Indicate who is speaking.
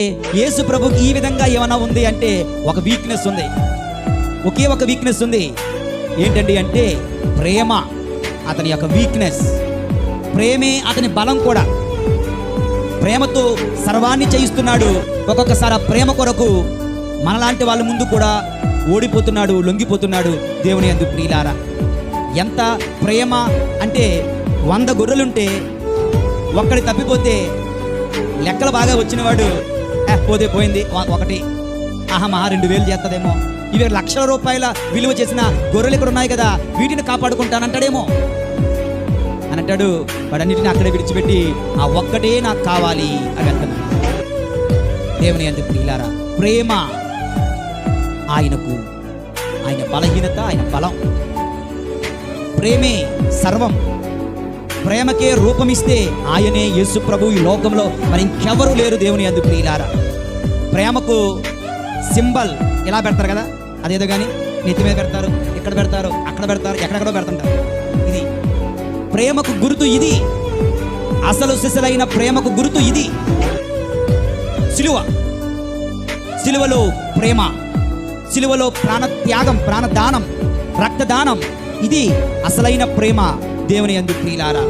Speaker 1: యేసు ప్రభుకి ఈ విధంగా ఏమైనా ఉంది అంటే ఒక వీక్నెస్ ఉంది, ఒకే ఒక వీక్నెస్ ఉంది. ఏంటండి అంటే ప్రేమ అతని యొక్క వీక్నెస్. ప్రేమే అతని బలం కూడా. ప్రేమతో సర్వాన్ని చేయిస్తున్నాడు. ఒక్కొక్కసారి ఆ ప్రేమ కొరకు మనలాంటి వాళ్ళ ముందు కూడా ఓడిపోతున్నాడు, లొంగిపోతున్నాడు. దేవుని యందు ప్రియులారా, ఎంత ప్రేమ అంటే 100 గొర్రెలుంటే ఒక్కడి తప్పిపోతే లెక్కలు బాగా వచ్చినవాడు పోతే పోయింది ఒకటి, మహా 2000 చేస్తుందేమో, ఇవి లక్షల రూపాయల విలువ చేసిన గొర్రెలు ఇక్కడ ఉన్నాయి కదా, వీటిని కాపాడుకుంటానంటాడేమో అని అంటాడు. వాడన్నిటిని అక్కడే విడిచిపెట్టి ఆ ఒక్కటే నాకు కావాలి అని అంటున్నాడు. దేవుని యందు ప్రియులారా, ప్రేమ ఆయనకు, ఆయన బలహీనత, ఆయన బలం. ప్రేమే సర్వం. ప్రేమకే రూపమిస్తే ఆయనే యేసు ప్రభు. ఈ లోకంలో మరి ఇంకెవరు లేరు. దేవుని యందు ప్రియులారా, ప్రేమకు సింబల్ ఇలా పెడతారు కదా, అదేదో కానీ నెత్తి మీద పెడతారు, ఇక్కడ పెడతారు, అక్కడ పెడతారు, ఎక్కడెక్కడో పెడుతుంటారు. ఇది ప్రేమకు గుర్తు. ఇది అసలు సిసలైన ప్రేమకు గుర్తు. ఇది సిలువ. సిలువలో ప్రేమ, సిలువలో ప్రాణత్యాగం, ప్రాణదానం, రక్తదానం. ఇది అసలైన ప్రేమ. దేవుని యందు ప్రియులారా,